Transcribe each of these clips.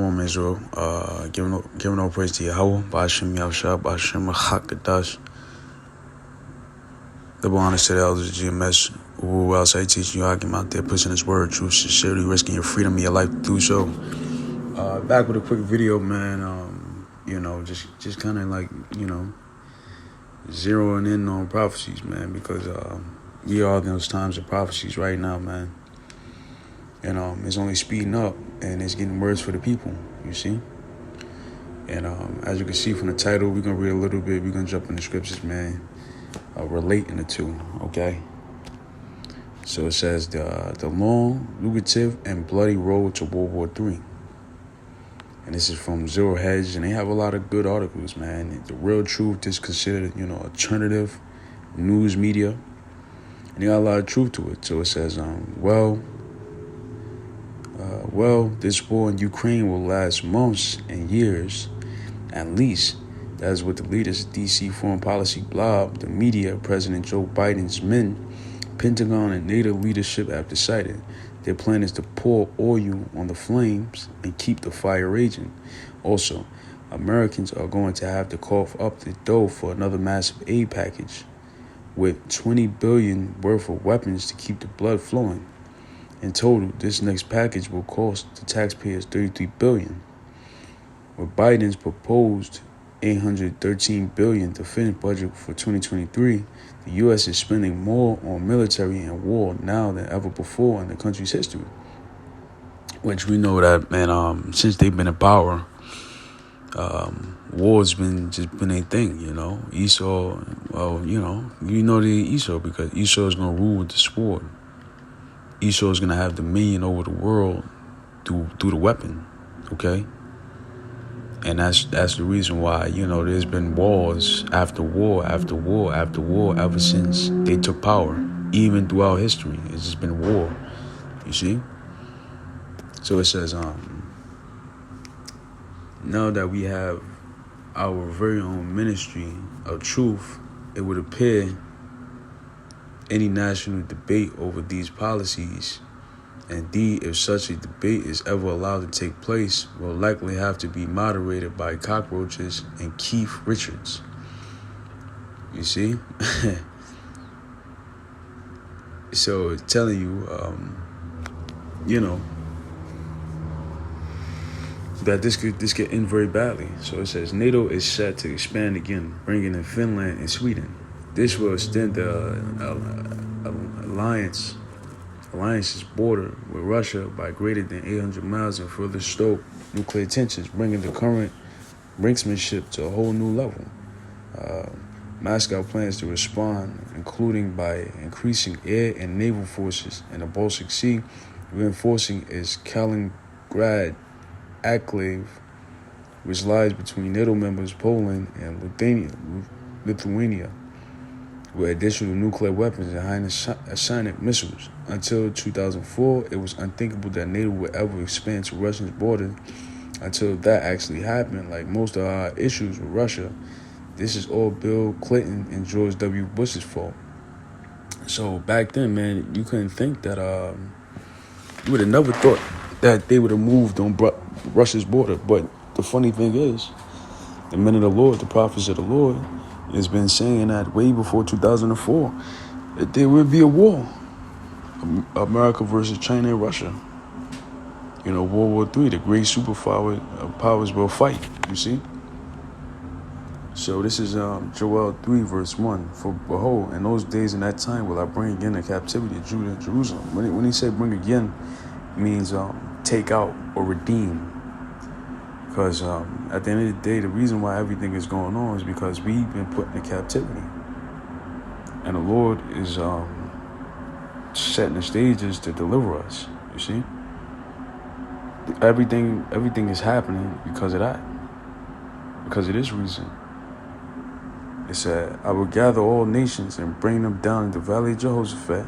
Shalom Israel. Giving all praise to Yahweh, Ba'ashem Yahushua, Ba'ashem Hakadash. Double honors to the elders of GMS, who else I teaching you how to get out there, pushing this word, truth, sincerity, risking your freedom and your life to do so. Back with a quick video, man. Just kind of like, zeroing in on prophecies, man, because we are in those times of prophecies right now, man. And it's only speeding up, and it's getting worse for the people, you see. And as you can see from the title, we're going to read a little bit. We're going to jump in the scriptures, man, relating the two, okay? So it says, the long, lucrative, and bloody road to World War III. And this is from Zero Hedge, and they have a lot of good articles, man. The Real Truth is considered, alternative news media. And they got a lot of truth to it. So it says, this war in Ukraine will last months and years, at least. That is what the leaders of D.C. foreign policy blob, the media, President Joe Biden's men, Pentagon, and NATO leadership have decided. Their plan is to pour oil on the flames and keep the fire raging. Also, Americans are going to have to cough up the dough for another massive aid package with $20 billion worth of weapons to keep the blood flowing. In total, this next package will cost the taxpayers $33 billion. With Biden's proposed $813 billion defense budget for 2023, the U.S. is spending more on military and war now than ever before in the country's history. Which we know that, man, since they've been in power, war's been a thing, Esau, the Esau, because Esau is going to rule with the sword. Esau is going to have dominion over the world through the weapon, okay? And that's the reason why, there's been wars after war after war after war ever since they took power. Even throughout history, it's just been war, you see? So it says, now that we have our very own ministry of truth, it would appear any national debate over these policies, indeed, if such a debate is ever allowed to take place, will likely have to be moderated by cockroaches and Keith Richards. You see? So it's telling you, that this could end very badly. So it says NATO is set to expand again, bringing in Finland and Sweden. This will extend the alliance's border with Russia by greater than 800 miles and further stoke nuclear tensions, bringing the current brinksmanship to a whole new level. Moscow plans to respond, including by increasing air and naval forces in the Baltic Sea, reinforcing its Kaliningrad enclave, which lies between NATO members Poland and Lithuania, with additional nuclear weapons and hypersonic missiles. Until 2004, it was unthinkable that NATO would ever expand to Russia's border. Until that actually happened, like most of our issues with Russia, this is all Bill Clinton and George W. Bush's fault. So back then, man, you couldn't think that, you would have never thought that they would have moved on Russia's border. But the funny thing is, the men of the Lord, the prophets of the Lord, has been saying that way before 2004, that there would be a war. America versus China and Russia. World War III, the great powers will fight, you see? So this is Joel 3, verse 1. For behold, in those days and that time will I bring again the captivity of Judah and Jerusalem. When he said bring again, it means take out or redeem. Because at the end of the day, the reason why everything is going on is because we've been put in captivity. And the Lord is setting the stages to deliver us, you see? Everything is happening because of that. Because of this reason. It said, I will gather all nations and bring them down in the valley of Jehoshaphat,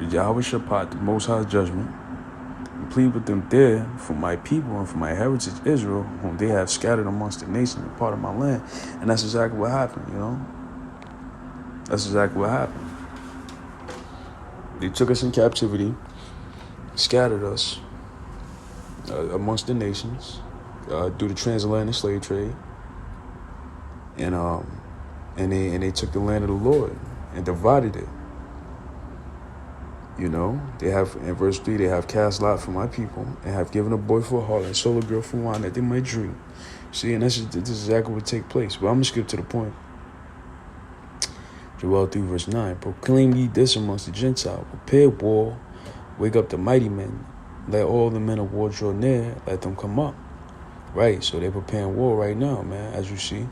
with Yahweh Shaphat, the Most High judgment, and plead with them there for my people and for my heritage Israel, whom they have scattered amongst the nations and part of my land. And that's exactly what happened, That's exactly what happened. They took us in captivity, scattered us amongst the nations, do the transatlantic slave trade, and they took the land of the Lord and divided it. You know, they have, in verse 3, they have cast lot for my people and have given a boy for a harlot and sold a girl for wine that they might drink. See, and this is exactly what take place. But I'm going to skip to the point. WW3 verse 9. Proclaim ye this amongst the Gentiles. Prepare war. Wake up the mighty men. Let all the men of war draw near. Let them come up. Right, so they're preparing war right now, man, as you see.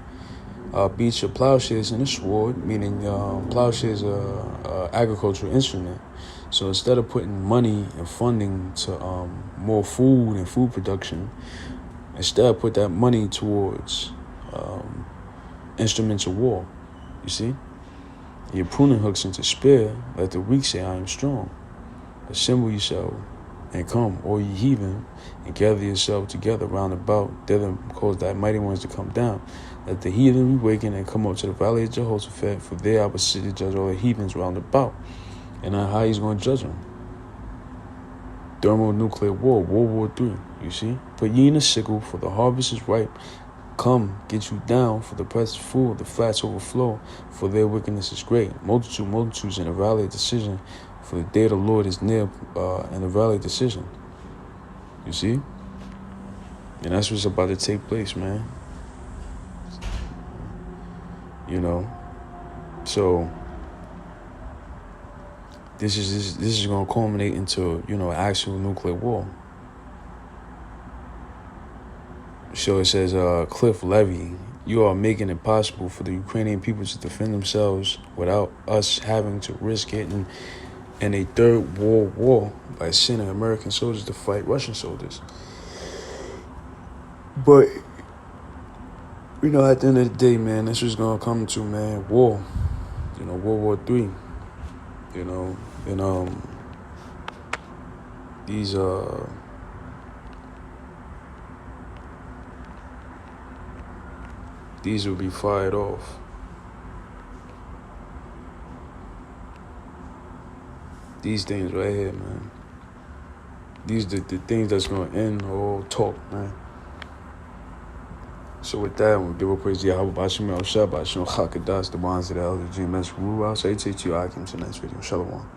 Beat your plowshares and a sword, meaning plowshares are agricultural instrument. So instead of putting money and funding to more food and food production, instead put that money towards instruments of war. You see? Your pruning hooks into spear, let the weak say, I am strong. Assemble yourself and come, all ye heathen, and gather yourself together round about, thither cause thy mighty ones to come down. Let the heathen be wakened and come up to the valley of Jehoshaphat, for there I will sit to judge all the heathens round about. And how he's going to judge them. Thermonuclear war, World War III, you see? Put ye in a sickle, for the harvest is ripe. Come, get you down, for the press is full, the flats overflow, for their wickedness is great. Multitudes in the valley of decision, for the day of the Lord is near in the valley of decision. You see? And that's what's about to take place, man. You know? So this is going to culminate into, you know, actual nuclear war. So it says, Cliff Levy, you are making it possible for the Ukrainian people to defend themselves without us having to risk getting in a third world war by sending American soldiers to fight Russian soldiers. But, you know, at the end of the day, man, this is going to come to, man, war. You know, World War III. You know, and these will be fired off. These things right here, man. These the things that's going to end all talk, man. So with that, we'll give a praise to Yahweh Bashim El Shabbat, Shon Chakadas, the bonds of the elder GMS Rural. So I take you, I come to the next video. Shalom.